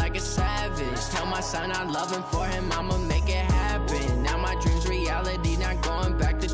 like a savage. Tell my son I love him, for him I'ma make it happen. Now my dream's reality, not going back to.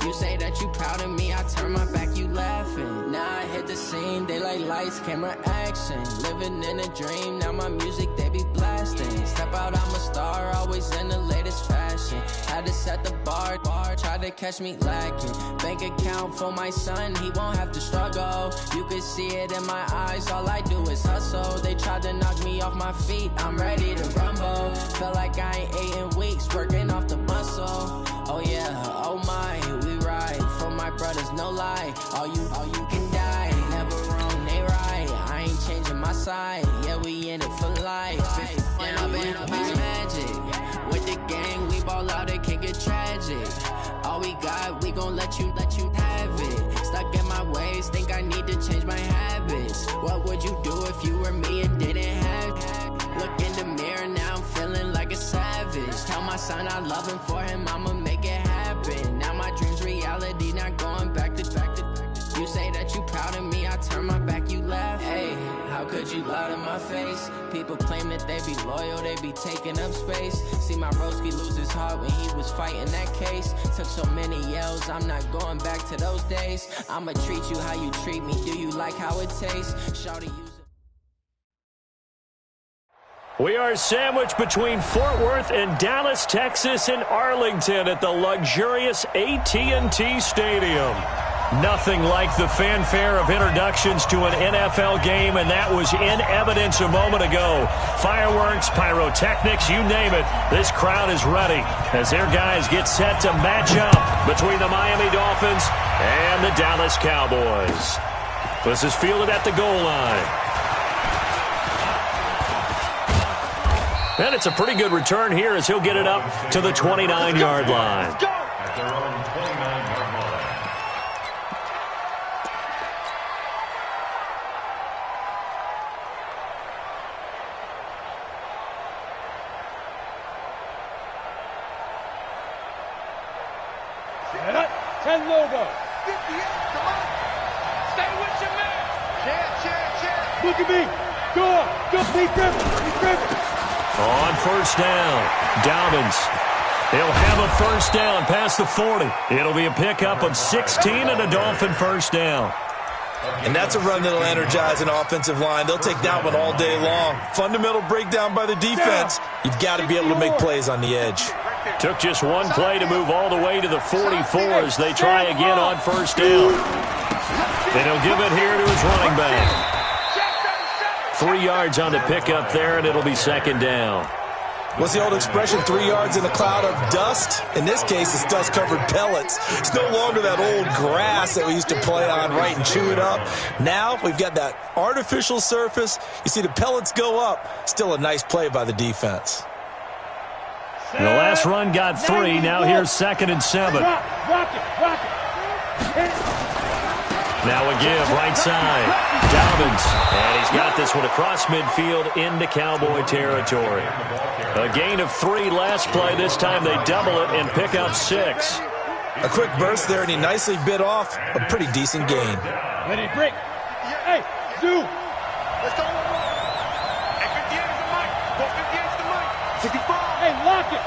You say that you proud of me, I turn my back, you laughing. Now I hit the scene, they like lights, camera, action. Living in a dream, now my music they be blasting. Step out, I'm a star, always in the latest fashion. Had to set the bar, tried to catch me lacking. Bank account for my son, he won't have to struggle. You could see it in my eyes, all I do is hustle. They tried to knock me off my feet, I'm ready to rumble. Felt like I ain't ate in weeks, working off the muscle. Oh yeah, oh my, we ride for my brothers, no lie. All you can die, never wrong, they right. I ain't changing my side, yeah, we in it for life. And I've been magic with the gang, we ball out, it can get tragic. All we got, we gon' let you have it. Stuck in my ways, think I need to change my habits. What would you do if you were me and didn't have? Look in the mirror, now I'm feeling like a savage. Tell my son I love him, for him I'ma make it happen. Now my dream's reality, not going back to. You say that you proud of me, I turn my back, you laugh. Hey, how could you lie to my face? People claim that they be loyal, they be taking up space. See my broski lose his heart when he was fighting that case. Took so many yells, I'm not going back to those days. I'ma treat you how you treat me, do you like how it tastes? Shawty, use it. We are sandwiched between Fort Worth and Dallas, Texas, and Arlington at the luxurious AT&T Stadium. Nothing like the fanfare of introductions to an NFL game, and that was in evidence a moment ago. Fireworks, pyrotechnics, you name it. This crowd is ready as their guys get set to match up between the Miami Dolphins and the Dallas Cowboys. This is fielded at the goal line. And it's a pretty good return here as he'll get it up to the 29-yard line. At their own 29-yard line. Set up, 10 logo. 58, come on. Stay with your man. Cheer. Look at me. Go, beat them. On first down, Dobbins. He'll have a first down past the 40. It'll be a pickup of 16 and a Dolphin first down. And that's a run that'll energize an offensive line. They'll take that one all day long. Fundamental breakdown by the defense. You've got to be able to make plays on the edge. Took just one play to move all the way to the 44 as they try again on first down. And he'll give it here to his running back. 3 yards on the pickup there, and it'll be second down. What's the old expression, 3 yards in a cloud of dust? In this case, it's dust-covered pellets. It's no longer that old grass that we used to play on, right, and chew it up. Now we've got that artificial surface. You see the pellets go up. Still a nice play by the defense. The last run got 3. Now here's 2nd and 7. Rock it. Now a give, right side. Dobbins, and he's got this one across midfield into Cowboy territory. A gain of 3 last play. This time they double it and pick up 6. A quick burst there, and he nicely bit off a pretty decent gain. Ready, break. Hey, Zoo. Let's go. Hey, 58 is the mic. Go 58 is the mic. 65. Hey, lock it.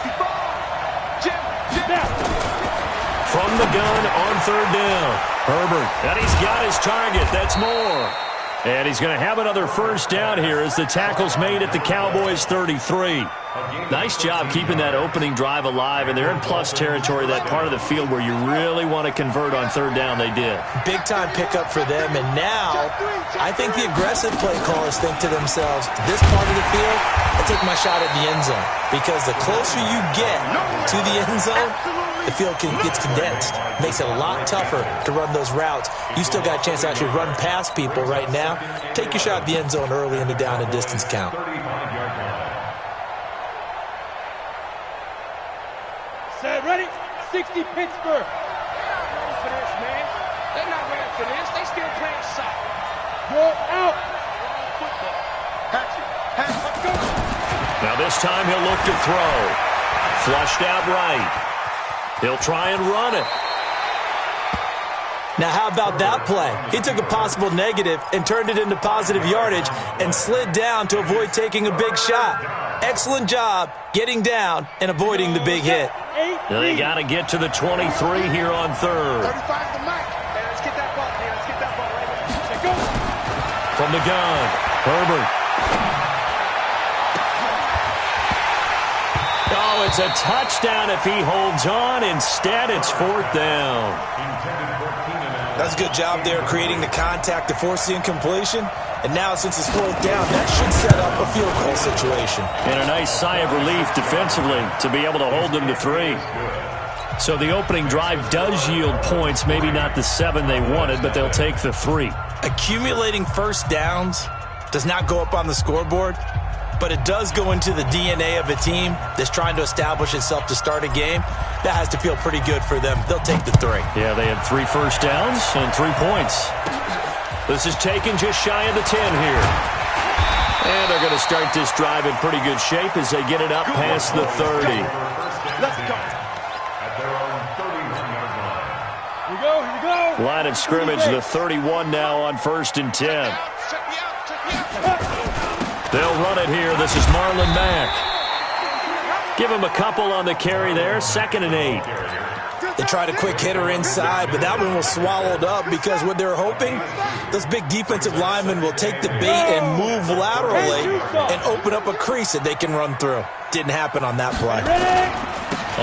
65. Jim. Now. From the gun on third down. Herbert, and he's got his target. That's more. And he's going to have another first down here as the tackle's made at the Cowboys' 33. Nice job keeping that opening drive alive, and they're in plus territory, that part of the field where you really want to convert on third down. They did. Big-time pickup for them, and now I think the aggressive play callers think to themselves, this part of the field, I take my shot at the end zone, because the closer you get to the end zone, the field gets condensed. Makes it a lot tougher to run those routes. You still got a chance to actually run past people right now. Take your shot at the end zone early in the down and distance count. Set, ready? 60 Pittsburgh. They're not ready for this, man. They're not ready for this. They still playing soccer. You're out. Football. Let's go. Now this time he'll look to throw. Flushed out right. He'll try and run it. Now, how about that play? He took a possible negative and turned it into positive yardage and slid down to avoid taking a big shot. Excellent job getting down and avoiding the big hit. They got to get to the 23 here on third. 35 to Mike. Let's get that ball. Let's get that ball right. Go. From the gun, Herbert. Oh, it's a touchdown if he holds on. Instead, it's fourth down. That's a good job there creating the contact to force the incompletion. And now, since it's fourth down, that should set up a field goal situation. And a nice sigh of relief defensively to be able to hold them to 3. So the opening drive does yield points, maybe not the 7 they wanted, but they'll take the 3. Accumulating first downs does not go up on the scoreboard, but it does go into the DNA of a team that's trying to establish itself to start a game. That has to feel pretty good for them. They'll take the 3. Yeah, they had 3 first downs and 3 points. This is taken just shy of the 10 here. And they're going to start this drive in pretty good shape as they get it up past the 30. Let's go. Here we go, here we go. Line of scrimmage, the 31 now on 1st and 10. They'll run it here. This is Marlon Mack. Give him a couple on the carry there. 2nd and 8. They tried a quick hitter inside, but that one was swallowed up because what they're hoping, those big defensive linemen will take the bait and move laterally and open up a crease that they can run through. Didn't happen on that play.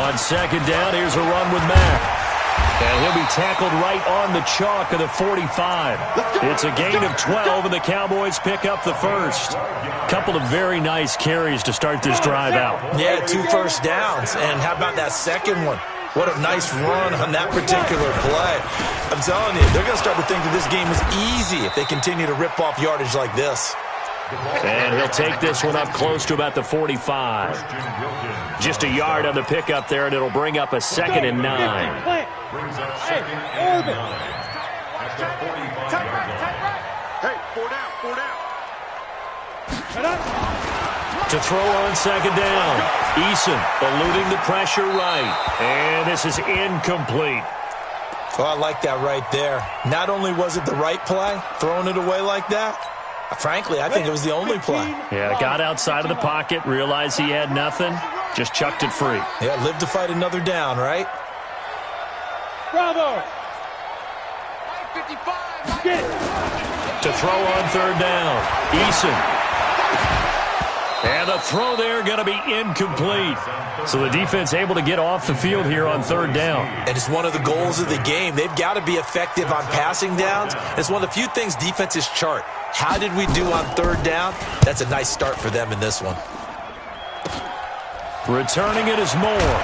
On 2nd down, here's a run with Mack. And he'll be tackled right on the chalk of the 45. It's a gain of 12, and the Cowboys pick up the first. Couple of very nice carries to start this drive out. Yeah, 2 first downs. And how about that second one? What a nice run on that particular play. I'm telling you, they're going to start to think that this game is easy if they continue to rip off yardage like this. And he'll take this one up close to about the 45. Just a yard on the pickup there, and it'll bring up a 2nd and 9. Brings up 2nd and 9. At the 45 yard line. Hey, 4 down. To throw on 2nd down. Eason eluding the pressure right. And this is incomplete. Oh, I like that right there. Not only was it the right play, throwing it away like that, frankly, I think it was the only play. Yeah, got outside of the pocket, realized he had nothing, just chucked it free. Yeah, live to fight another down, right? Bravo. 55. To throw on 3rd down. Eason. And the throw there going to be incomplete. So the defense able to get off the field here on 3rd down. And it's one of the goals of the game. They've got to be effective on passing downs. It's one of the few things defenses chart. How did we do on 3rd down? That's a nice start for them in this one. Returning it is Moore.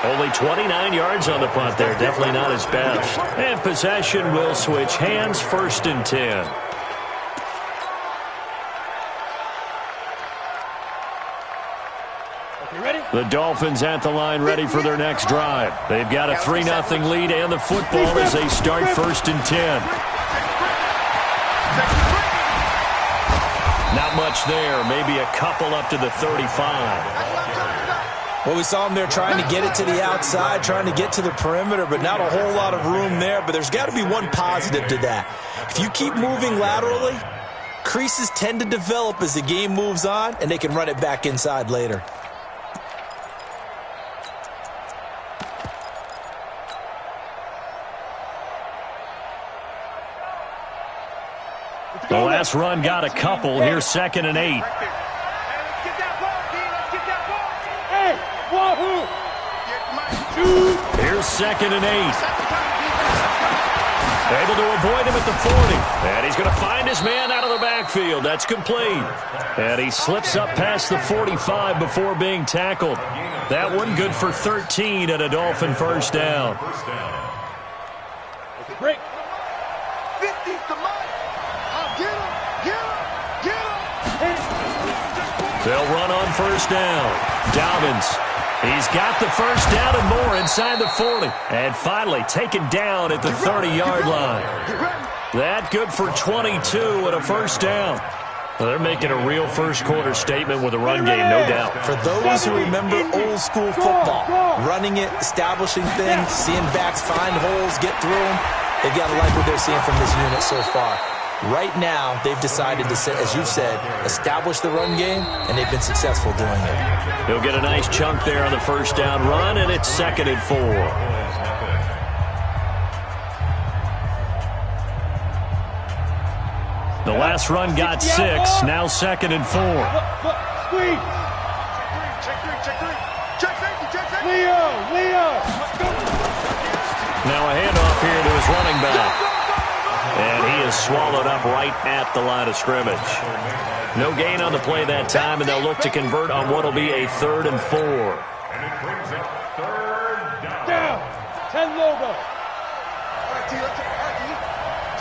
Only 29 yards on the punt there. Definitely not his best. And possession will switch hands. 1st and 10. The Dolphins at the line ready for their next drive. They've got a 3-0 lead and the football as they start 1st and 10. Not much there. Maybe a couple up to the 35. Well, we saw them there trying to get it to the outside, trying to get to the perimeter, but not a whole lot of room there. But there's got to be one positive to that. If you keep moving laterally, creases tend to develop as the game moves on, and they can run it back inside later. The last run got a couple. Here's 2nd and 8. Hey, wahoo! Here's 2nd and 8. Able to avoid him at the 40. And he's going to find his man out of the backfield. That's complete. And he slips up past the 45 before being tackled. That one good for 13 and a Dolphin 1st down. Break. 50's the money. Get him. They'll run on 1st down. Dobbins. He's got the 1st down and more inside the 40. And finally taken down at the 30-yard line. That good for 22 and a 1st down. Well, they're making a real first-quarter statement with a run game, no doubt. For those who remember old-school football, running it, establishing things, seeing backs find holes, get through them, they've got to like what they're seeing from this unit so far. Right now, they've decided to, as you've said, establish the run game, and they've been successful doing it. He'll get a nice chunk there on the first down run, and it's 2nd and 4. The last run got 6, now 2nd and 4. Squeeze. Check three. Check safety. Leo. Now a handoff here to his running back. And he is swallowed up right at the line of scrimmage. No gain on the play that time, and they'll look to convert on what will be a 3rd and 4. And it brings up 3rd Down. 10 logo. All right, T.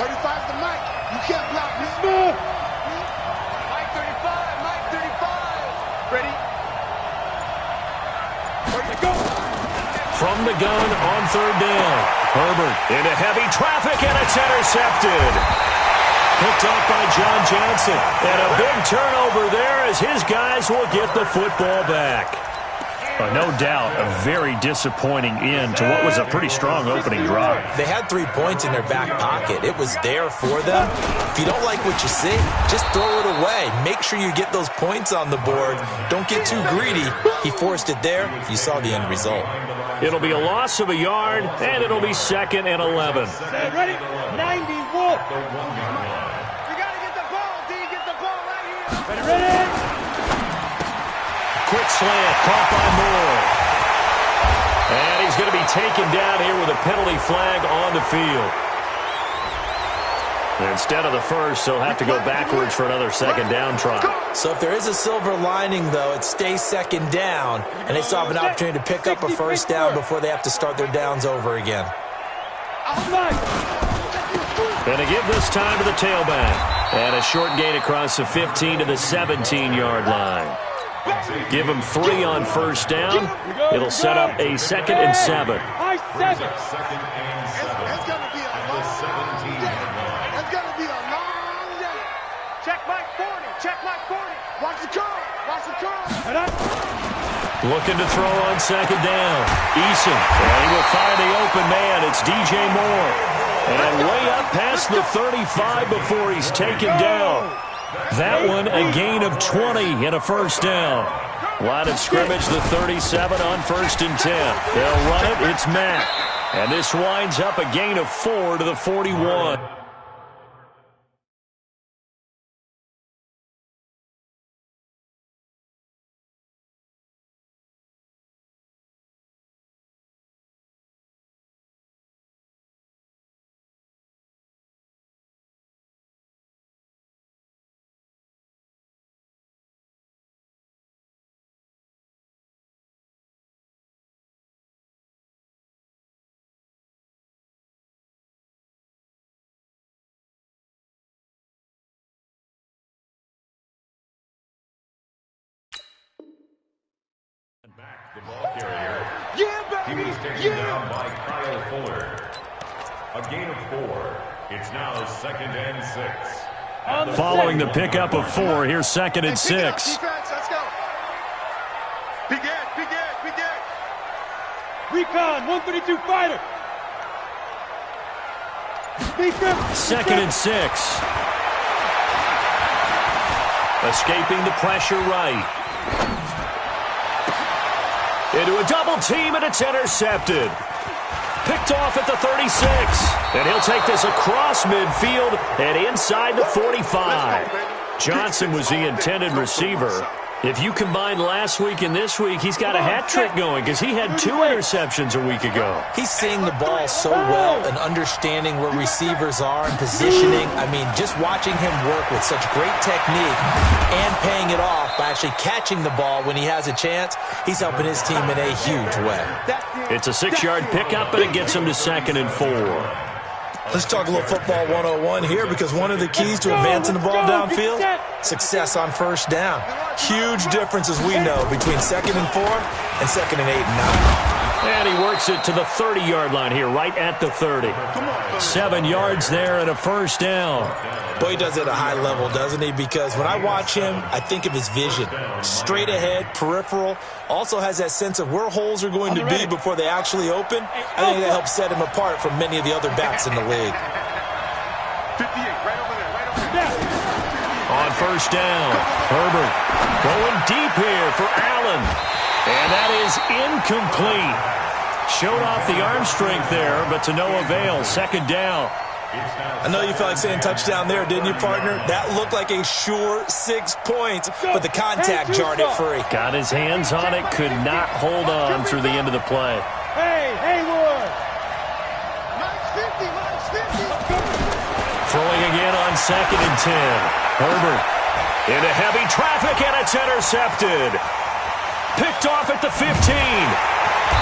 35's the mic. You can't block me. Smith. Mike 35. Ready? Go. From the gun on 3rd down. Herbert into heavy traffic, and it's intercepted. Picked off by John Johnson. And a big turnover there as his guys will get the football back. No doubt a very disappointing end to what was a pretty strong opening drive. They had 3 points in their back pocket. It was there for them. If you don't like what you see, just throw it away. Make sure you get those points on the board. Don't get too greedy. He forced it there. You saw the end result. It'll be a loss of a yard, and it'll be 2nd and 11. Ready? 90, walk. You got to get the ball, D. Get the ball right here. Ready? Quick slant, caught by Moore. And he's going to be taken down here with a penalty flag on the field. Instead of the first, he'll have to go backwards for another 2nd down try. So if there is a silver lining, though, it stays 2nd down, and they still have an opportunity to pick up a 1st down before they have to start their downs over again. And to give this time to the tailback. And a short gain across the 15 to the 17-yard line. Give him 3 on 1st down. It'll set up a 2nd and 7. High 7. It's going to be a long day. It's going to be a long day. Check Mike 40. Watch the curl. Looking to throw on 2nd down. Eason. And he will find the open man. It's DJ Moore. And way up past the 35 before he's taken down. That one, a gain of 20 and a 1st down. Line of scrimmage, the 37 on 1st and 10. They'll run it. It's Mack. And this winds up a gain of 4 to the 41. Back, the ball carrier. Yeah, baby. He was taken down by Kyle Fuller. A gain of 4. It's now 2nd and 6. Following the pickup of 4, here's 2nd and 6. Defense, let's go. Big edge. Recon, 132 fighter. 2nd and 6. Escaping the pressure right. Into a double team, and it's intercepted. Picked off at the 36. And he'll take this across midfield and inside the 45. Johnson was the intended receiver. If you combine last week and this week, he's got a hat trick going because he had 2 interceptions a week ago. He's seeing the ball so well and understanding where receivers are and positioning. I mean, just watching him work with such great technique and paying it off by actually catching the ball when he has a chance, he's helping his team in a huge way. It's a 6-yard pickup, and it gets him to 2nd and 4. Let's talk a little football 101 here because one of the keys to advancing the ball downfield, success on 1st down. Huge difference, as we know, between 2nd and 4 and 2nd and 8 and 9. And he works it to the 30-yard line here, right at the 30. 7 yards there and a first down. Boy, he does it at a high level, doesn't he? Because when I watch him, I think of his vision. Straight ahead, peripheral. Also has that sense of where holes are going to be before they actually open. I think that helps set him apart from many of the other backs in the league. 58, right over there. On first down, Herbert going deep here for Allen. And that is incomplete. Showed off the arm strength there, but to no avail. Second down. I know you felt like saying touchdown there, didn't you, partner? That looked like a sure 6 points, but the contact jarred it free. Got his hands on it, could not hold on through the end of the play. Hey, Haywood! Throwing again on 2nd and 10. Herbert into heavy traffic, and it's intercepted. Picked off at the 15.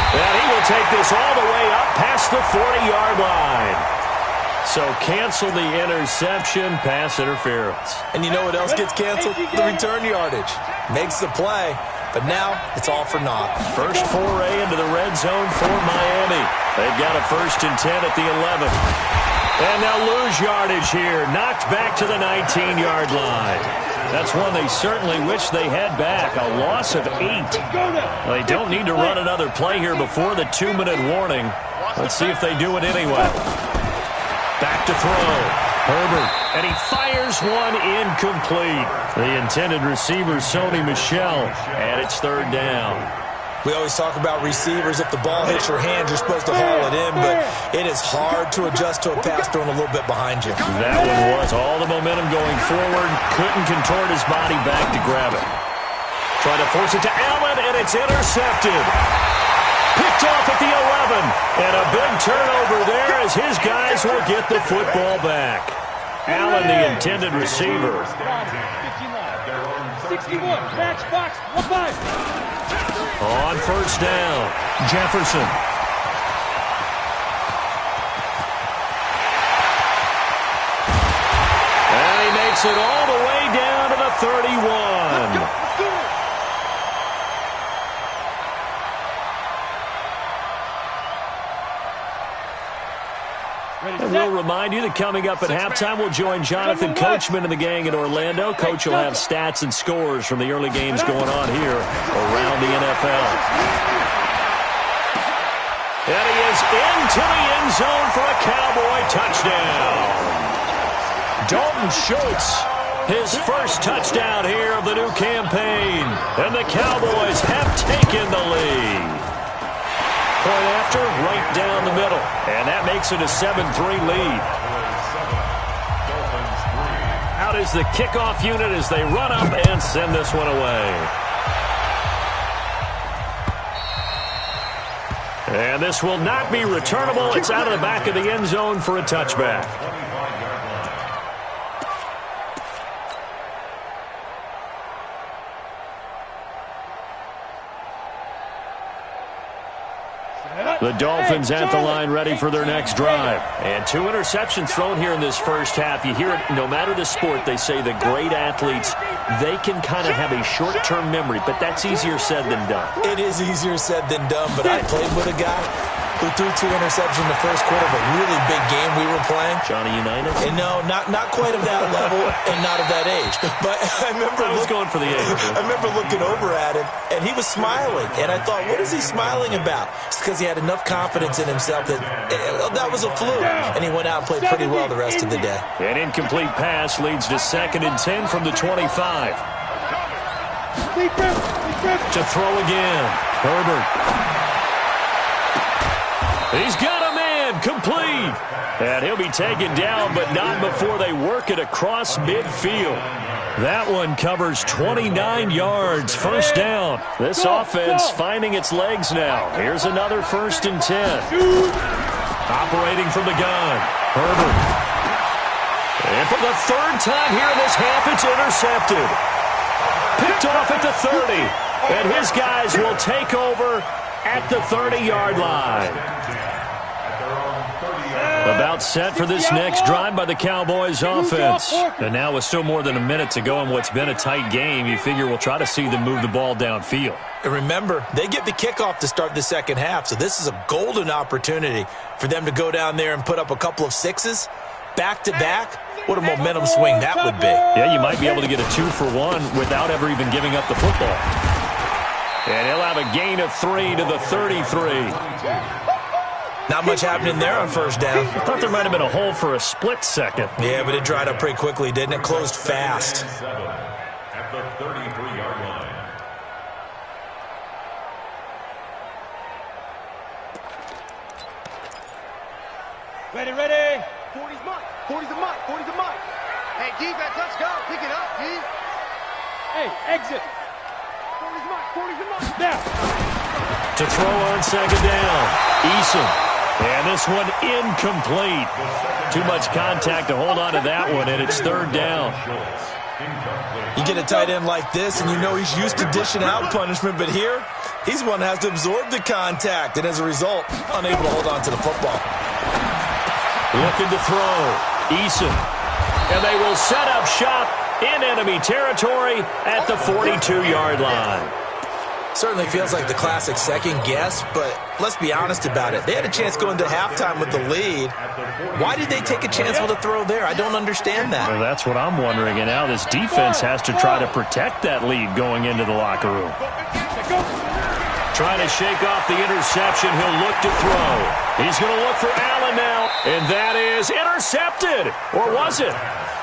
And he will take this all the way up past the 40-yard line. So cancel the interception, pass interference. And you know what else gets canceled? The return yardage. Makes the play, but now it's all for naught. First foray into the red zone for Miami. They've got a 1st and 10 at the 11. And they'll lose yardage here. Knocked back to the 19-yard line. That's one they certainly wish they had back. A loss of 8. They don't need to run another play here before the 2-minute warning. Let's see if they do it anyway. Back to throw. Herbert. And he fires one incomplete. The intended receiver, Sony Michel. And it's 3rd down. We always talk about receivers. If the ball hits your hand, you're supposed to haul it in, but it is hard to adjust to a pass thrown a little bit behind you. That one was all the momentum going forward. Couldn't contort his body back to grab it. Trying to force it to Allen, and it's intercepted. Picked off at the 11. And a big turnover there as his guys will get the football back. Allen, the intended receiver. 61, match box, 1-5. On first down, Jefferson. And he makes it all the way down to the 31. And we'll remind you that coming up at halftime, we'll join Jonathan Coachman and the gang in Orlando. Coach will have stats and scores from the early games going on here around the NFL. And he is into the end zone for a Cowboy touchdown. Dalton Schultz, his first touchdown here of the new campaign. And the Cowboys have taken the lead. Point after, right down the middle. And that makes it a 7-3 lead. Out is the kickoff unit as they run up and send this one away. And this will not be returnable. It's out of the back of the end zone for a touchback. The Dolphins at the line ready for their next drive. And 2 interceptions thrown here in this first half. You hear it no matter the sport. They say the great athletes, they can kind of have a short-term memory, but that's easier said than done. It is easier said than done, but I played with a guy who threw 2 interceptions in the first quarter of a really big game we were playing. Johnny Unitas? And no, not quite of that level and not of that age. But I remember I was going for the age. I remember looking over at him, and he was smiling. And I thought, what is he smiling about? It's because he had enough confidence in himself that that was a fluke. And he went out and played pretty well the rest of the day. An incomplete pass leads to 2nd and 10 from the 25. To throw again. Herbert. He's got a man, complete. And he'll be taken down, but not before they work it across midfield. That one covers 29 yards, first down. This offense finding its legs now. Here's another 1st and 10. Operating from the gun, Herbert. And for the 3rd time here in this half, it's intercepted. Picked off at the 30. And his guys will take over at the 30-yard line. About set for this next drive by the Cowboys offense. And now with still more than a minute to go in what's been a tight game, you figure we'll try to see them move the ball downfield. And remember, they get the kickoff to start the second half, so this is a golden opportunity for them to go down there and put up a couple of sixes back-to-back. What a momentum swing that would be. Yeah, you might be able to get a 2-for-1 without ever even giving up the football. And he'll have a gain of 3 to the 33. Not much happening there on first down. I thought there might have been a hole for a split second. Yeah, but it dried up pretty quickly, didn't it? Closed fast. At the 33-yard line. Ready, ready. 40's Mike. 40's a Mike. 40's a Mike. Hey, defense, let's go. Pick it up, D. Hey, exit. 40's Mike. 40's a Mike. Now. To throw on second down, Eason. And this one incomplete. Too much contact to hold on to that one, and it's third down. You get a tight end like this, and you know he's used to dishing out punishment, but here, he's one that has to absorb the contact, and as a result, unable to hold on to the football. Looking to throw, Eason. And they will set up shop in enemy territory at the 42-yard line. Certainly feels like the classic second guess, but let's be honest about it. They had a chance going to halftime with the lead. Why did they take a chance with a throw there? I don't understand that. Well, that's what I'm wondering, and now this defense has to try to protect that lead going into the locker room. Trying to shake off the interception. He'll look to throw. He's going to look for Allen now, and that is intercepted. Or was it?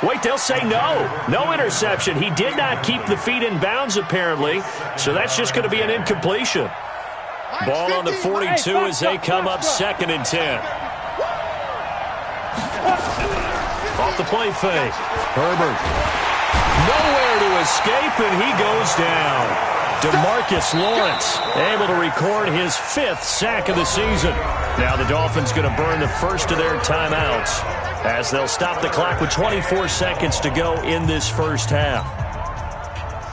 Wait, they'll say no. No interception. He did not keep the feet in bounds, apparently, so that's just going to be an incompletion. Ball on the 42 as they come up 2nd and 10. Off the play fake. Herbert. Nowhere to escape, and he goes down. DeMarcus Lawrence able to record his 5th sack of the season. Now the Dolphins going to burn the first of their timeouts as they'll stop the clock with 24 seconds to go in this first half.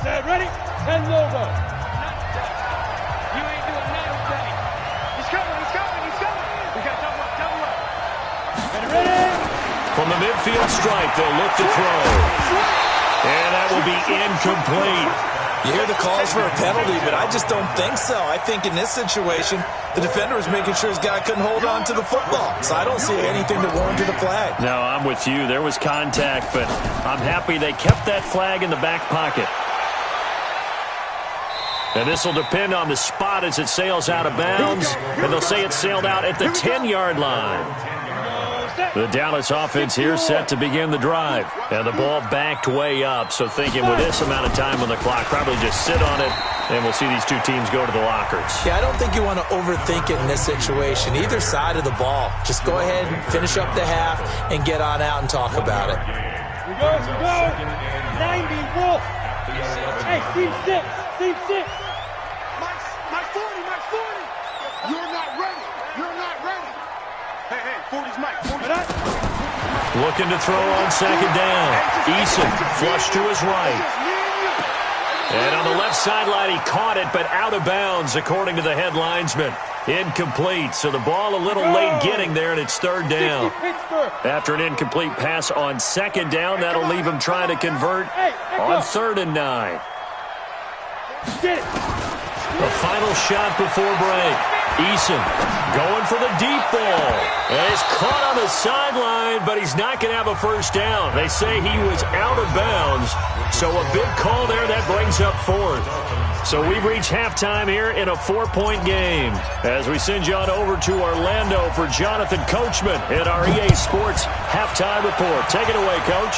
Set, ready, and logo. You ain't doing nothing, Danny. He's coming, he's coming, he's coming. We got to double up. Ready, ready. From the midfield stripe, they'll look to throw. And that will be incomplete. You hear the calls for a penalty, but I just don't think so. I think in this situation, the defender was making sure his guy couldn't hold on to the football. So I don't see anything that warranted a flag. No, I'm with you. There was contact, but I'm happy they kept that flag in the back pocket. And this will depend on the spot as it sails out of bounds. And they'll say it sailed out at the 10-yard line. The Dallas offense here set to begin the drive. And the ball backed way up. So thinking with this amount of time on the clock, probably just sit on it, and we'll see these two teams go to the lockers. Yeah, I don't think you want to overthink it in this situation. Either side of the ball. Just go ahead and finish up the half and get on out and talk about it. We go. 90, Wolf. Hey, team 6. Team 6. Mike 40. You're not ready. You're not ready. Hey, 40's Mike. 40's Looking to throw on second down. Eason flush to his right. And on the left sideline, he caught it, but out of bounds, according to the head linesman. Incomplete, so the ball a little late getting there, and it's third down. After an incomplete pass on second down, that'll leave him trying to convert on 3rd and 9. Get it. The final shot before break. Eason going for the deep ball. And he's caught on the sideline, but he's not going to have a first down. They say he was out of bounds, so a big call there that brings up 4th. So we've reached halftime here in a 4-point game as we send you on over to Orlando for Jonathan Coachman in our EA Sports Halftime Report. Take it away, Coach.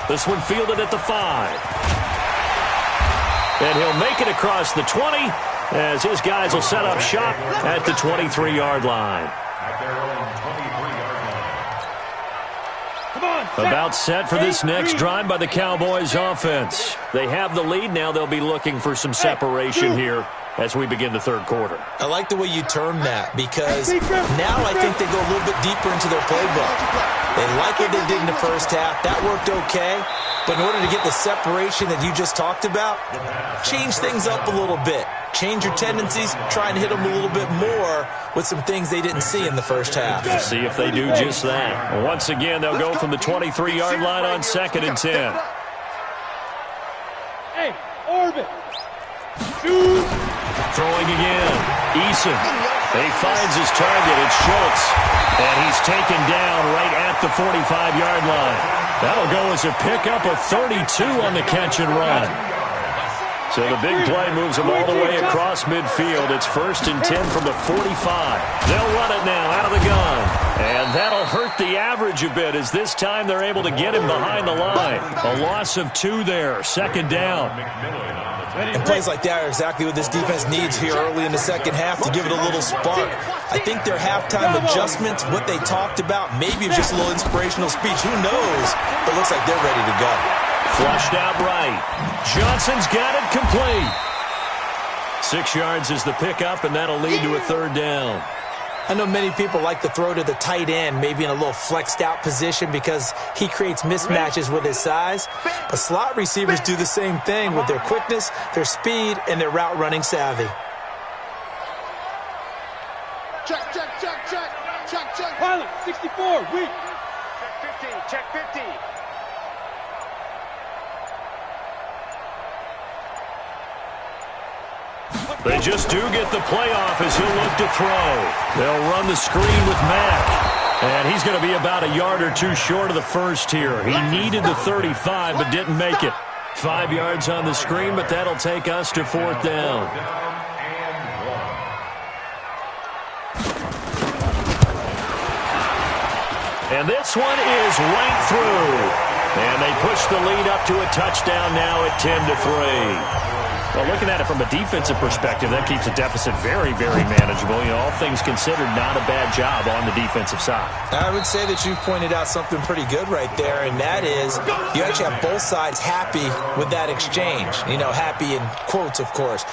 This one fielded at the 5. And he'll make it across the 20 as his guys will set up shop at the 23-yard line. At their own 23-yard line. Come on. About set for this next drive by the Cowboys offense. They have the lead. Now they'll be looking for some separation here as we begin the third quarter. I like the way you term that because now I think they go a little bit deeper into their playbook. They like what they did in the first half. That worked okay. But in order to get the separation that you just talked about, change things up a little bit. change your tendencies, try and hit them a little bit more with some things they didn't see in the first half. We'll see if they do just that. Once again, they'll go from the 23-yard line on 2nd and 10. Hey, orbit. Shoot. Throwing again. Eason. He finds his target. It's Schultz. And he's taken down right at the 45-yard line. That'll go as a pickup of 32 on the catch and run. So the big play moves him all the way across midfield. It's 1st and 10 from the 45. They'll run it now out of the gun. And that'll hurt the average a bit as this time they're able to get him behind the line. A loss of 2 there. 2nd down. And plays like that are exactly what this defense needs here early in the second half to give it a little spark. I think their halftime adjustments, what they talked about, maybe it's just a little inspirational speech. Who knows? But it looks like they're ready to go. Flushed out right. Johnson's got it complete. 6 yards is the pickup, and that'll lead to a 3rd down. I know many people like to throw to the tight end, maybe in a little flexed out position because he creates mismatches with his size. But slot receivers do the same thing with their quickness, their speed, and their route running savvy. Check, check, check, check, check, check. Pilot, 64, weak. Check 50, check 50. They just do get the playoff as he'll look to throw. They'll run the screen with Mack. And he's going to be about a yard or 2 short of the first here. He needed the 35 but didn't make it. 5 yards on the screen, but that'll take us to 4th down. And this one is right through. And they push the lead up to a touchdown now at 10-3. Well, looking at it from a defensive perspective, that keeps the deficit very, very manageable. You know, all things considered, not a bad job on the defensive side. I would say that you've pointed out something pretty good right there, and that is you actually have both sides happy with that exchange. You know, happy in quotes, of course.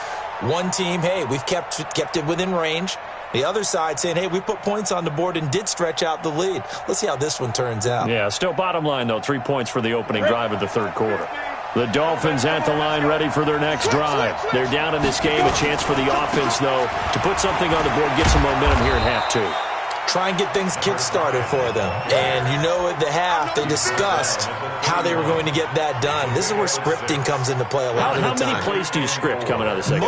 One team, hey, we've kept it within range. The other side saying, hey, we put points on the board and did stretch out the lead. Let's see how this one turns out. Yeah, still bottom line, though, 3 points for the opening drive of the 3rd quarter. The Dolphins at the line ready for their next drive. They're down in this game. A chance for the offense, though, to put something on the board, get some momentum here at half 2. Try and get things kick-started for them. And you know at the half, they discussed how they were going to get that done. This is where scripting comes into play a lot of the time. How many plays do you script coming out of the second?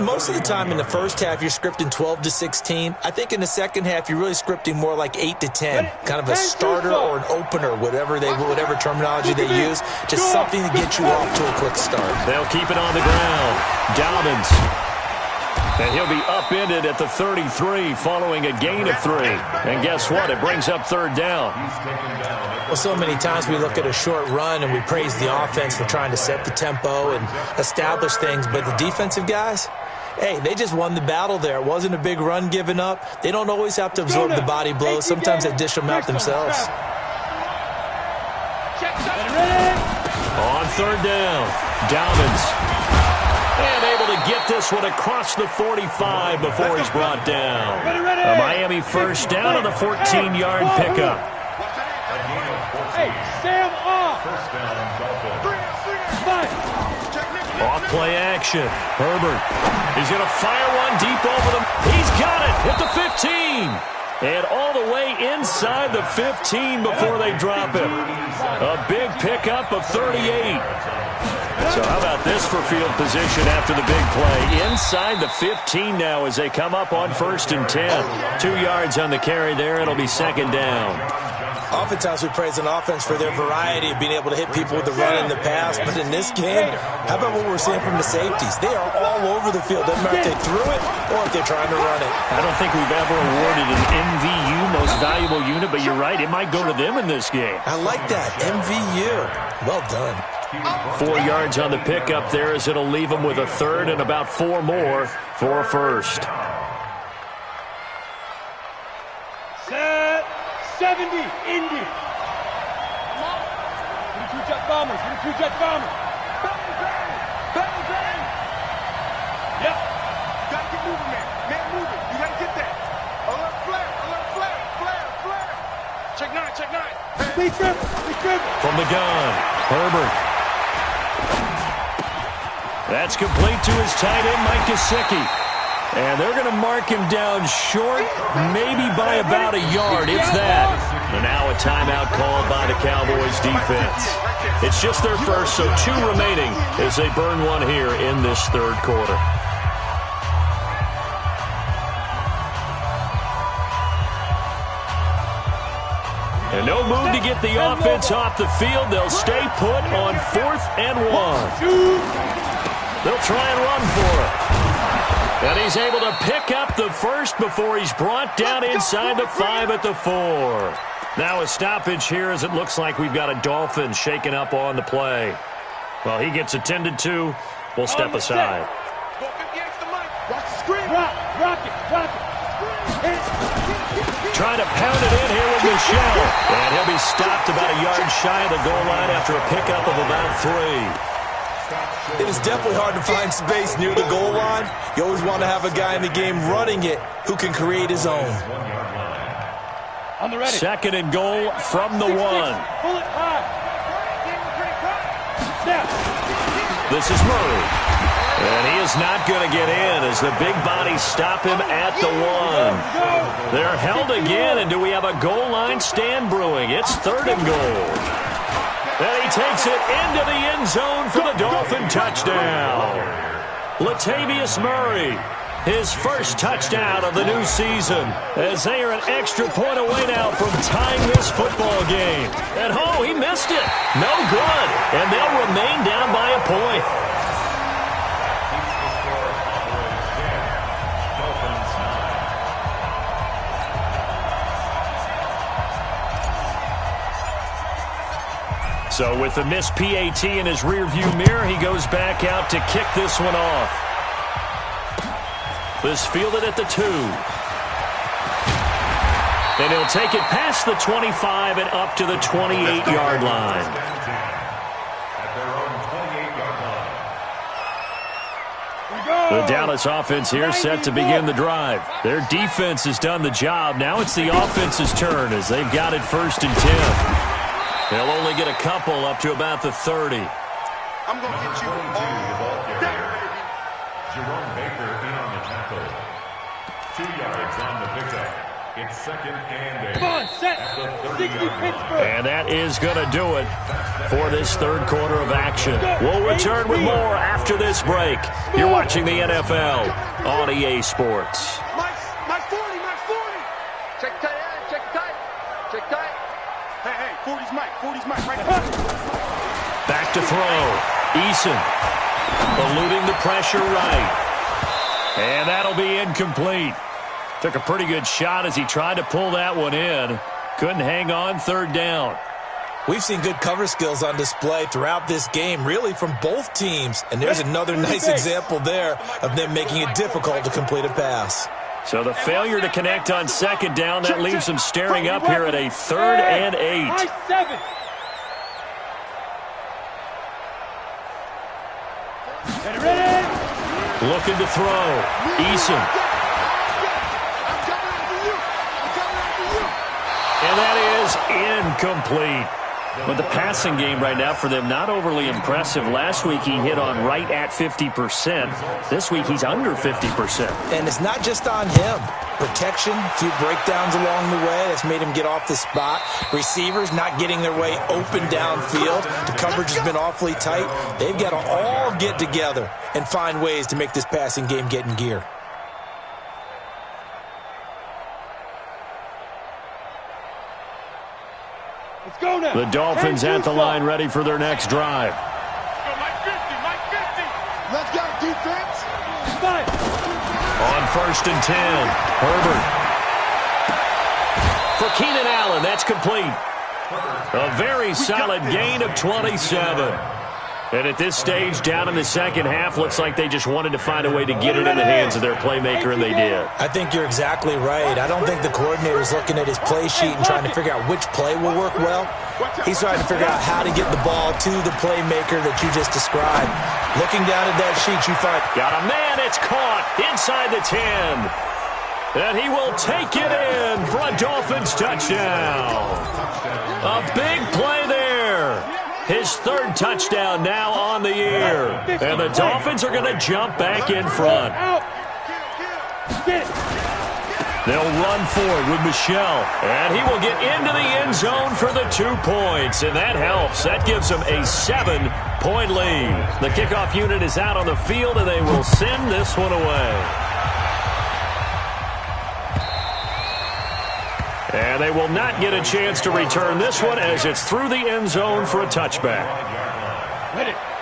Most of the time in the first half, you're scripting 12 to 16. I think in the second half, you're really scripting more like 8 to 10. Kind of a starter or an opener, whatever terminology they use. Just something to get you off to a quick start. They'll keep it on the ground. Dobbins. And he'll be upended at the 33 following a gain of 3. And guess what? It brings up 3rd down. Well, so many times we look at a short run and we praise the offense for trying to set the tempo and establish things. But the defensive guys, hey, they just won the battle there. It wasn't a big run given up. They don't always have to absorb the body blows. Sometimes they dish them out themselves. On 3rd down, Dobbins. And able to get this one across the 45 before he's brought down. A Miami 1st down on the 14-yard pickup. Hey, Sam off. Off play action. Herbert. He's going to fire one deep over them. He's got it at the 15. And all the way inside the 15 before they drop him. A big pickup of 38. So how about this for field position after the big play? Inside the 15 now as they come up on 1st and 10. 2 yards on the carry there. It'll be 2nd down. Oftentimes we praise an offense for their variety of being able to hit people with the run in the pass. But in this game, how about what we're seeing from the safeties? They are all over the field. Doesn't matter if they threw it or if they're trying to run it. I don't think we've ever awarded an MVU, most valuable unit, but you're right. It might go to them in this game. I like that. MVU. Well done. 4 yards on the pickup there as it'll leave them with a 3rd and about 4 more for a 1st. Set 70, Indy. 22 jet bombers, 22 jet bombers. Bang, bang. Yep. Gotta get moving, man. Man moving. You gotta get that. Alert flare. Check 9. Big grip. From the gun, Herbert. That's complete to his tight end, Mike Gesicki. And they're going to mark him down short, maybe by about a yard, if that. And now a timeout called by the Cowboys defense. It's just their first, so 2 remaining as they burn one here in this third quarter. And no move to get the offense off the field. They'll stay put on 4th and 1. They'll try and run for it. And he's able to pick up the first before he's brought down inside the 5 at the 4. Now a stoppage here as it looks like we've got a Dolphin shaken up on the play. Well, he gets attended to. We'll step aside. Trying to pound it in here with Michelle. And he'll be stopped about a yard shy of the goal line after a pickup of about 3. It is definitely hard to find space near the goal line. You always want to have a guy in the game running it who can create his own. On the ready. 2nd and goal from the 1. Pull it high. Snap. This is Murray. And he is not going to get in as the big bodies stop him at the 1. They're held again, and do we have a goal line stand brewing? It's 3rd and goal. And he takes it into the end zone for the Dolphin touchdown. Latavius Murray, his first touchdown of the new season, as they are an extra point away now from tying this football game. And oh, he missed it. No good. And they'll remain down by a point. So with the missed PAT in his rearview mirror, he goes back out to kick this one off. This fielded at the 2. And he'll take it past the 25 and up to the 28-yard line. The Dallas offense here set to begin the drive. Their defense has done the job. Now it's the offense's turn as they've got it 1st and 10. They'll only get a couple up to about the 30. I'm going to get you all day. Jerome Baker in on the tackle. 2 yards on the pickup. It's 2nd and 8. Come on, set. 60 Pittsburgh. And that is going to do it for this third quarter of action. We'll return with more after this break. You're watching the NFL on EA Sports. My 40. Check tight end, check tight. Check tight. Hey, 40's Mike, right there. Back to throw. Eason eluding the pressure right. And that'll be incomplete. Took a pretty good shot as he tried to pull that one in. Couldn't hang on, 3rd down. We've seen good cover skills on display throughout this game, really from both teams. And there's another nice example there of them making it difficult to complete a pass. So the failure to connect on 2nd down, that leaves them staring up here at a 3rd and 8. 7. Ready? Looking to throw. Eason. And that is incomplete. But the passing game right now for them, not overly impressive. Last week he hit on right at 50%. This week he's under 50%. And it's not just on him. Protection, a few breakdowns along the way that's made him get off the spot. Receivers not getting their way open downfield. The coverage has been awfully tight. They've got to all get together and find ways to make this passing game get in gear. Let's go now. The Dolphins at the line ready for their next drive. Mike 50. Let's go, defense. Five. On 1st and 10, Herbert. For Keenan Allen, that's complete. A very solid gain of 27. And at this stage, down in the second half, looks like they just wanted to find a way to get it in the hands of their playmaker, and they did. I think you're exactly right. I don't think the coordinator's looking at his play sheet and trying to figure out which play will work well. He's trying to figure out how to get the ball to the playmaker that you just described. Looking down at that sheet, you find... Got a man, it's caught inside the 10. And he will take it in for a Dolphins touchdown. A big play there. His third touchdown now on the year. And the Dolphins are going to jump back in front. They'll run forward with Michel, and he will get into the end zone for the 2 points, and that helps. That gives them a 7-point lead. The kickoff unit is out on the field, and they will send this one away. And they will not get a chance to return this one as it's through the end zone for a touchback.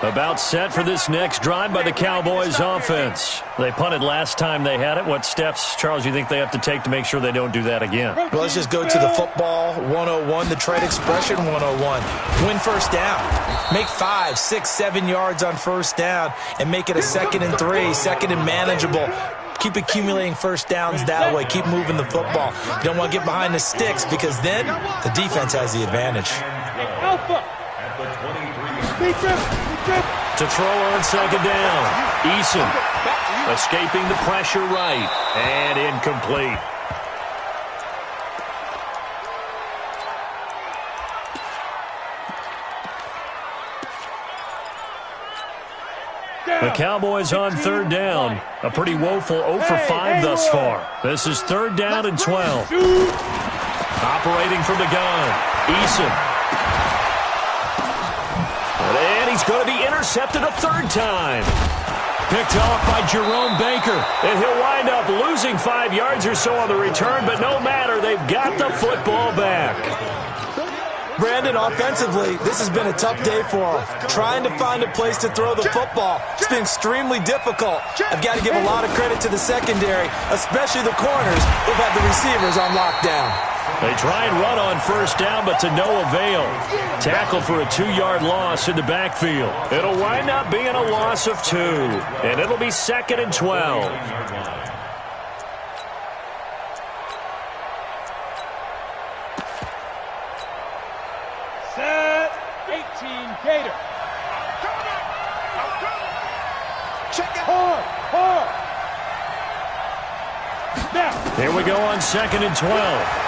About set for this next drive by the Cowboys offense. They punted last time they had it. What steps, Charles, do you think they have to take to make sure they don't do that again? Well, let's just go to the football 101, the trade expression 101. Win first down. Make 5, 6, 7 yards on first down and make it a 2nd and 3, 2nd and manageable. Keep accumulating first downs that way. Keep moving the football. You don't want to get behind the sticks because then the defense has the advantage. Alpha. To throw on 2nd down. Eason escaping the pressure right. And incomplete. The Cowboys on 3rd down. A pretty woeful 0 for 5 thus far. This is 3rd down and 12. Operating from the gun. Eason. And he's going to be intercepted a 3rd time. Picked off by Jerome Baker. And he'll wind up losing 5 yards or so on the return, but no matter, they've got the football back. Brandon, offensively, this has been a tough day for him. Trying to find a place to throw the football. It's been extremely difficult. I've got to give a lot of credit to the secondary, especially the corners who've had the receivers on lockdown. They try and run on 1st down, but to no avail. Tackle for a 2-yard loss in the backfield. It'll wind up being a loss of 2, and it'll be 2nd and 12. Set 18 Gator. Check it. Hard. Now. Here we go on 2nd and 12.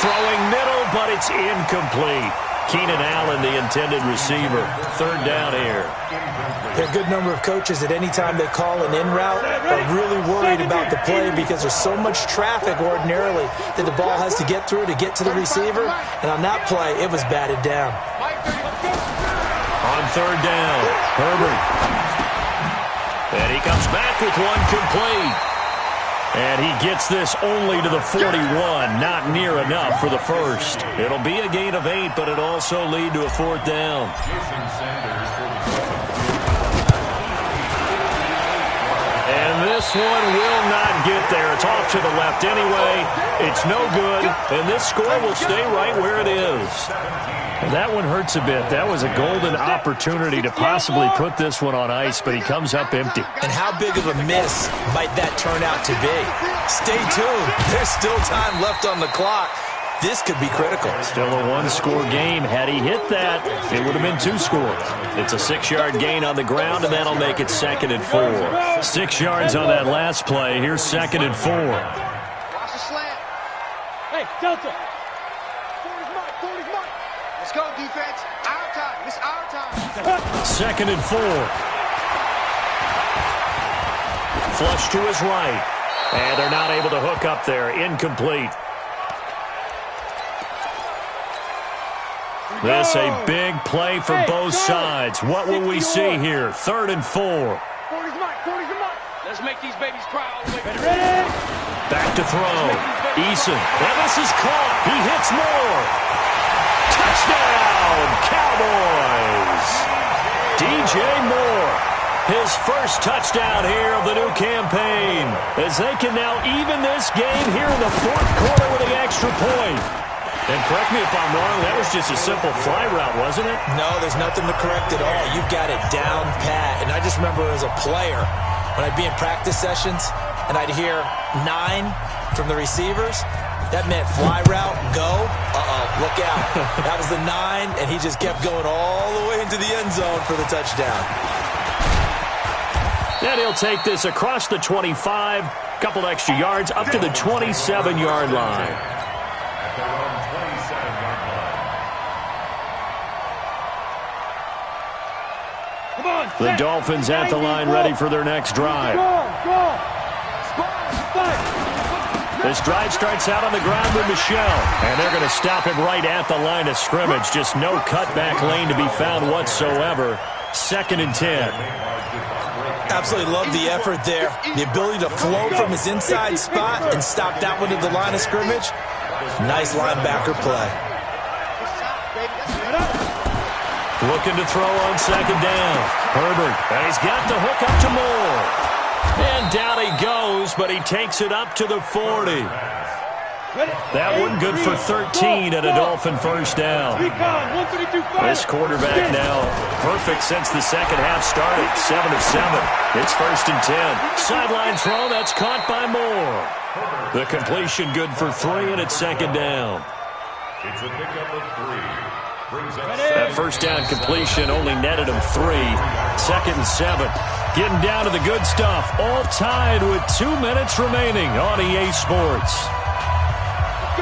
Throwing middle, but it's incomplete. Keenan Allen, the intended receiver. 3rd down here. There are a good number of coaches at any time they call an in route are really worried about the play because there's so much traffic ordinarily that the ball has to get through to get to the receiver. And on that play, it was batted down. On 3rd down, Herbert. And he comes back with one complete. And he gets this only to the 41, not near enough for the first. It'll be a gain of 8, but it'll also lead to a 4th down. And this one will not get there. It's off to the left anyway. It's no good, and this score will stay right where it is. That one hurts a bit. That was a golden opportunity to possibly put this one on ice, but he comes up empty. And how big of a miss might that turn out to be? Stay tuned. There's still time left on the clock. This could be critical. Still a 1-score game. Had he hit that, it would have been 2 scores. It's a 6-yard gain on the ground, and that'll make it 2nd and 4. 6 yards on that last play. Here's 2nd and 4. Watch the slant. Hey, Delta. 40's mine. Let's go, defense. Our time. It's our time. 2nd and 4. Flush to his right. And they're not able to hook up there. Incomplete. This a big play for both sides. What will we see here? 3rd and 4. 40's mine. Let's make these babies cry all the way. Ready? Back to throw. Eason. And this is caught. He hits more. Touchdown, Cowboys. DJ Moore. His first touchdown here of the new campaign. As they can now even this game here in the 4th quarter with an extra point. And correct me if I'm wrong, that was just a simple fly route, wasn't it? No, there's nothing to correct at all. You've got it down pat. And I just remember as a player, when I'd be in practice sessions and I'd hear 9 from the receivers, that meant fly route, go, look out. That was the 9, and he just kept going all the way into the end zone for the touchdown. And he'll take this across the 25, couple extra yards, up to the 27-yard line. The Dolphins at the line ready for their next drive. This drive starts out on the ground with Michelle, and they're going to stop him right at the line of scrimmage. Just no cutback lane to be found whatsoever. 2nd and 10. Absolutely love the effort there. The ability to flow from his inside spot and stop that one at the line of scrimmage. Nice linebacker play. Looking to throw on 2nd down. Herbert, and he's got the hook up to Moore. And down he goes, but he takes it up to the 40. That one good for 13 and a Dolphin first down. This quarterback now perfect since the second half started. 7 of 7. It's 1st and 10. Sideline throw, that's caught by Moore. The completion good for 3 and it's 2nd down. It's a pickup of 3. That first down completion only netted him 3. 2nd and 7. Getting down to the good stuff. All tied with 2 minutes remaining on EA Sports.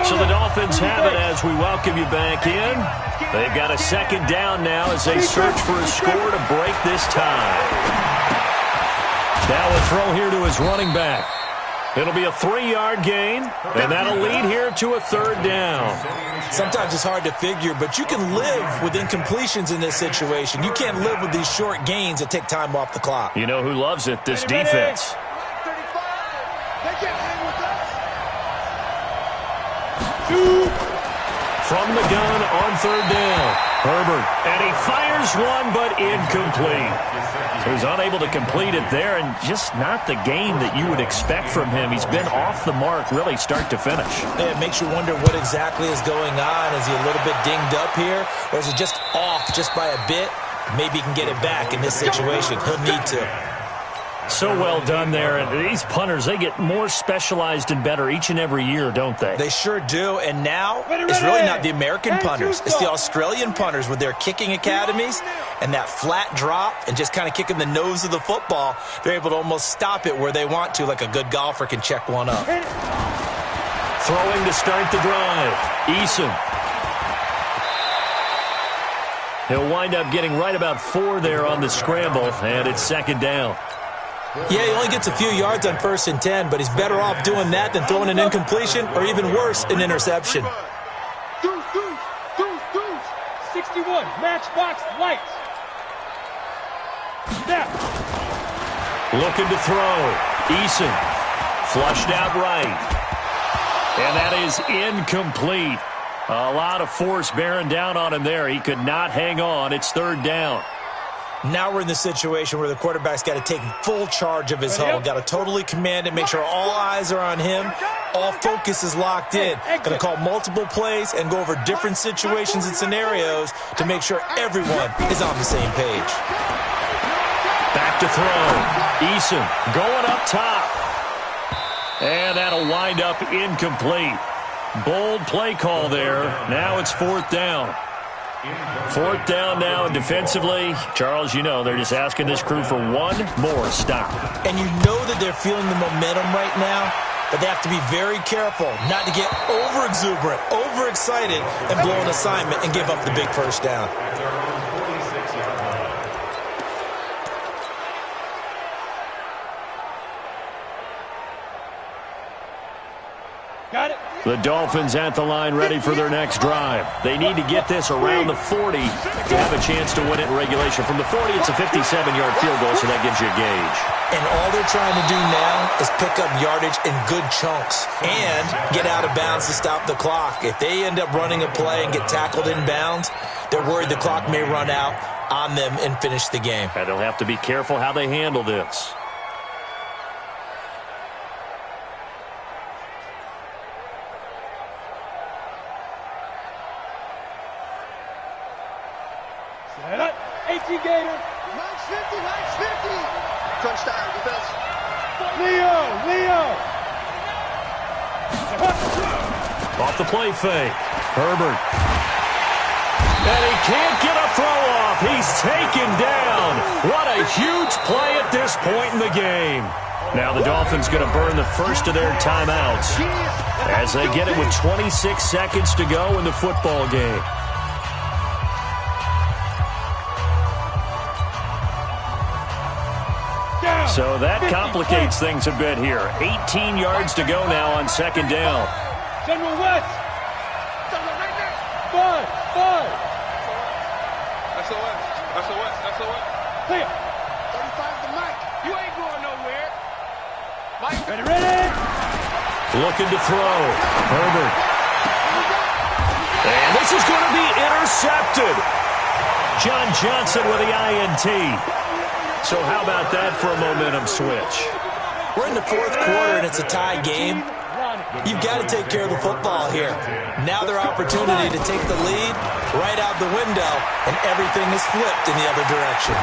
So the Dolphins have it as we welcome you back in. They've got a 2nd down now as they search for a score to break this tie. Now a throw here to his running back. It'll be a 3-yard gain, and that'll lead here to a 3rd down. Sometimes it's hard to figure, but you can live with incompletions in this situation. You can't live with these short gains that take time off the clock. You know who loves it? This defense. From the gun on 3rd down. Herbert, and he fires one, but incomplete. So he's unable to complete it there, and just not the game that you would expect from him. He's been off the mark, really, start to finish. Yeah, it makes you wonder what exactly is going on. Is he a little bit dinged up here, or is he just off just by a bit? Maybe he can get it back in this situation. He'll need to. So well done there. And these punters, they get more specialized and better each and every year, don't they? They sure do. And now it's really not the American punters. It's the Australian punters with their kicking academies and that flat drop and just kind of kicking the nose of the football. They're able to almost stop it where they want to, like a good golfer can check one up. Throwing to start the drive. Eason. He'll wind up getting right about 4 there on the scramble, and it's 2nd down. Yeah, he only gets a few yards on 1st and 10, but he's better off doing that than throwing an incompletion or even worse, an interception. 61, matchbox lights. Snap. Looking to throw. Eason. Flushed out right. And that is incomplete. A lot of force bearing down on him there. He could not hang on. It's 3rd down. Now we're in the situation where the quarterback's got to take full charge of his huddle. Got to totally command it, make sure all eyes are on him. All focus is locked in. Going to call multiple plays and go over different situations and scenarios to make sure everyone is on the same page. Back to throw. Eason going up top. And that'll wind up incomplete. Bold play call there. Now it's 4th down. 4th down now, and defensively, Charles, you know, they're just asking this crew for one more stop. And you know that they're feeling the momentum right now, but they have to be very careful not to get over-exuberant, over-excited, and blow an assignment and give up the big first down. Got it. The Dolphins at the line ready for their next drive. They need to get this around the 40 to have a chance to win it in regulation. From the 40, it's a 57-yard field goal, so that gives you a gauge. And all they're trying to do now is pick up yardage in good chunks and get out of bounds to stop the clock. If they end up running a play and get tackled in bounds, they're worried the clock may run out on them and finish the game. And they'll have to be careful how they handle this. Set up. 18 Gator. Nice 50, nice 50. Crunch time, defense. Leo. Off the play fake. Herbert. And he can't get a throw off. He's taken down. What a huge play at this point in the game. Now the Dolphins going to burn the first of their timeouts as they get it with 26 seconds to go in the football game. So that complicates things a bit here. 18 yards to go now on second down. General West. 5. SOS. Clear. 35 to Mike. You ain't going nowhere. Mike. Ready. Looking to throw. Herbert. And this is going to be intercepted. John Johnson with the INT. So how about that for a momentum switch? We're in the fourth quarter, and it's a tie game. You've got to take care of the football here. Now their opportunity to take the lead right out the window, and everything is flipped in the other direction.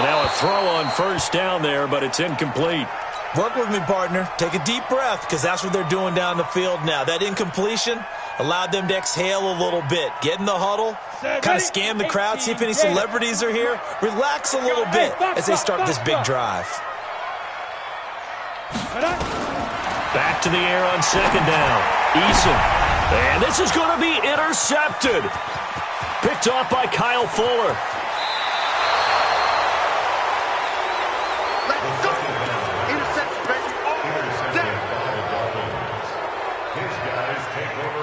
And now a throw on first down there, but it's incomplete. Work with me, partner. Take a deep breath, because that's what they're doing down the field now. That incompletion allowed them to exhale a little bit. Get in the huddle, kind of scan the crowd, see if any celebrities are here. Relax a little bit as they start this big drive. Back to the air on second down. Eason. And this is going to be intercepted. Picked off by Kyle Fuller. Let's go. Interception, baby.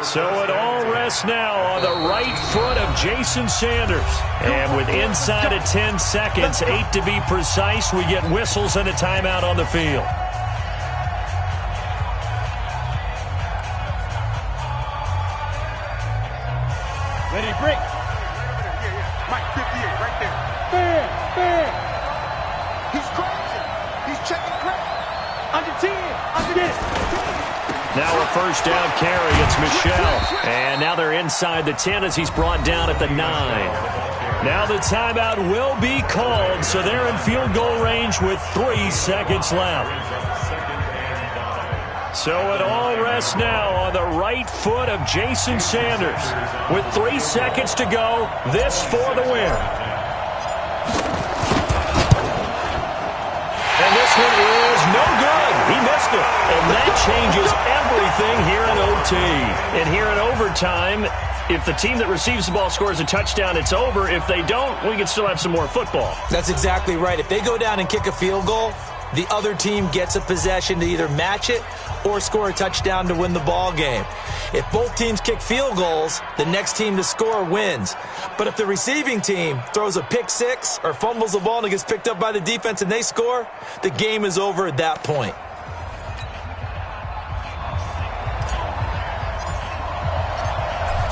So it all rests now on the right foot of Jason Sanders. And with inside of 10 seconds, 8 to be precise, we get whistles and a timeout on the field. Ready, break. Mike, 58, right there. Fair. He's crazy. He's checking crack. Under 10. Now a first down carry. It's Michel. And now they're inside the 10 as he's brought down at the 9. Now the timeout will be called, so they're in field goal range with 3 seconds left. So it all rests now on the right foot of Jason Sanders. With 3 seconds to go, this for the win. And this one is no good. He missed it. And that changes everything here in OT. And here in overtime, if the team that receives the ball scores a touchdown, it's over. If they don't, we can still have some more football. That's exactly right. If they go down and kick a field goal, the other team gets a possession to either match it or score a touchdown to win the ball game. If both teams kick field goals, the next team to score wins. But if the receiving team throws a pick six or fumbles the ball and it gets picked up by the defense and they score, the game is over at that point.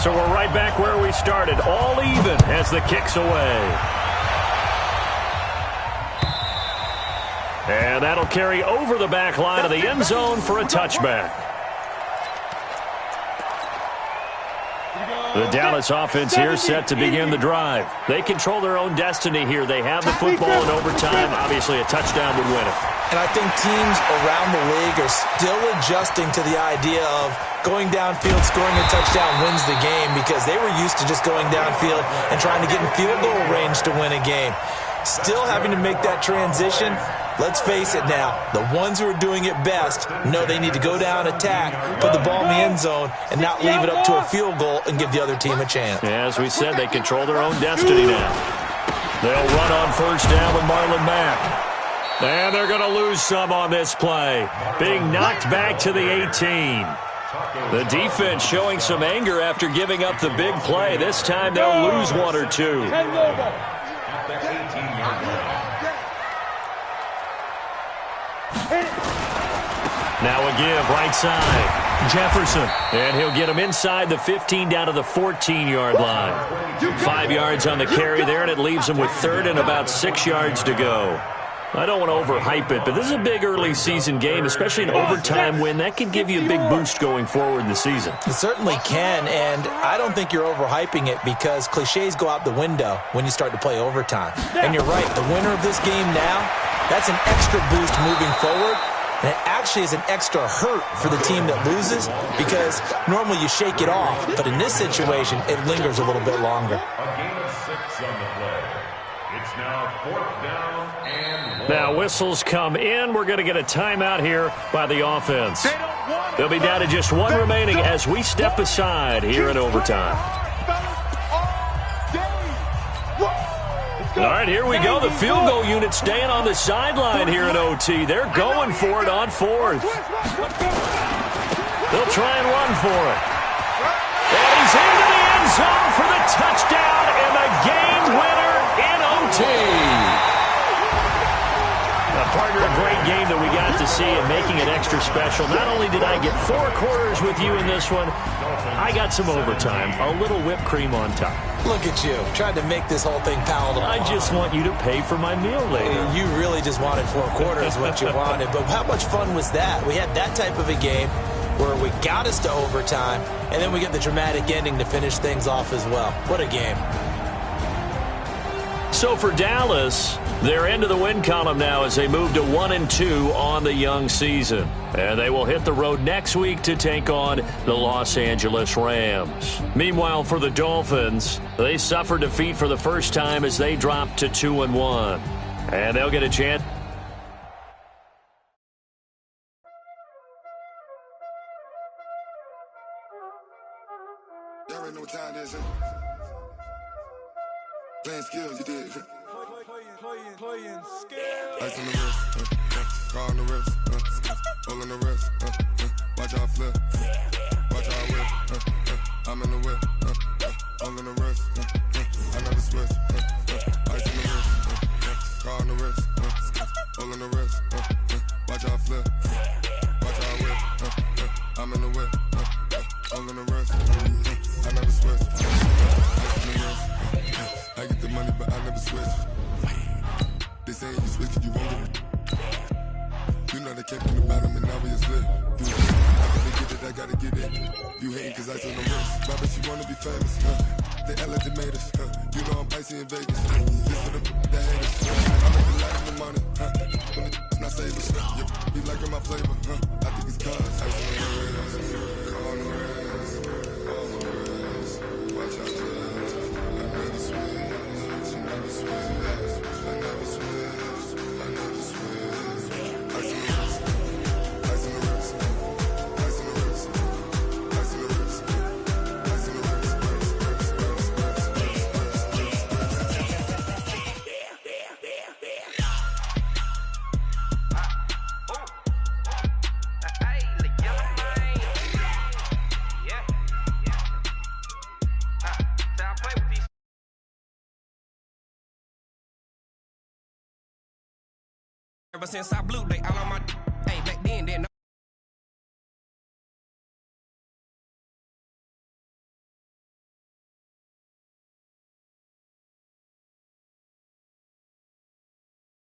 So we're right back where we started, all even as the kick's away. And that'll carry over the back line of the end zone for a touchback. The Dallas offense here set to begin the drive. They control their own destiny here. They have the football in overtime. Obviously, a touchdown would win it. And I think teams around the league are still adjusting to the idea of going downfield, scoring a touchdown wins the game, because they were used to just going downfield and trying to get in field goal range to win a game. Still having to make that transition. Let's face it now, the ones who are doing it best know they need to go down, attack, put the ball in the end zone, and not leave it up to a field goal and give the other team a chance. Yeah, as we said, they control their own destiny now. They'll run on first down with Marlon Mack. And they're going to lose some on this play. Being knocked back to the 18. The defense showing some anger after giving up the big play. This time they'll lose one or two. Now a give right side. Jefferson. And he'll get him inside the 15 down to the 14-yard line. 5 yards on the carry there, and it leaves him with third and about 6 yards to go. I don't want to overhype it, but this is a big early season game, especially an overtime win. That could give you a big boost going forward in the season. It certainly can, and I don't think you're overhyping it because cliches go out the window when you start to play overtime. And you're right, the winner of this game now, that's an extra boost moving forward. And it actually is an extra hurt for the team that loses because normally you shake it off. But in this situation, it lingers a little bit longer. A gain of 6 on the play. It's now 4th down and 1. Now whistles come in. We're going to get a timeout here by the offense. They'll be down to just one remaining as we step aside here in overtime. All right, here we go. The field goal unit staying on the sideline here in OT. They're going for it on fourth. They'll try and run for it. And he's into the end zone for the touchdown and the game winner in OT. Partner, a great game that we got to see and making it extra special. Not only did I get 4 quarters with you in this one, I got some overtime, a little whipped cream on top. Look at you, trying to make this whole thing palatable. I just want you to pay for my meal later. You really just wanted 4 quarters, what you wanted. But how much fun was that? We had that type of a game where we got us to overtime, and then we get the dramatic ending to finish things off as well. What a game. So for Dallas, they're into the win column now as they move to 1-2 on the young season. And they will hit the road next week to take on the Los Angeles Rams. Meanwhile, for the Dolphins, they suffered defeat for the first time as they dropped to 2-1. And they'll get a chance. Y'all already know what time it is, huh? Playing skills, you did. Playing skills. Ice on the wrist, car on the wrist, hole on the wrist, watch out flip, watch out whip, I'm in the whip, hole in the wrist, I never switch, ice on the wrist, car on the wrist, hole in the wrist, watch out flip, watch out whip, I'm in the whip, hole in the wrist, I never switch, ice on the wrist. I get the money, but I never switch. They say you switch, you won't get it. You know they kept in the bottom, and now we just lit. I gotta get it, I gotta get it. You hating cause I told them wrist. My bitch, you wanna be famous, They elevated, you know I'm icy in Vegas. This for the that haters, I make a lot of the money, When it's not savers, be liking my flavor, I think it's cause ice on the wrist, on the wrist, watch out, Ever since I blew, they all on my, hey, back then,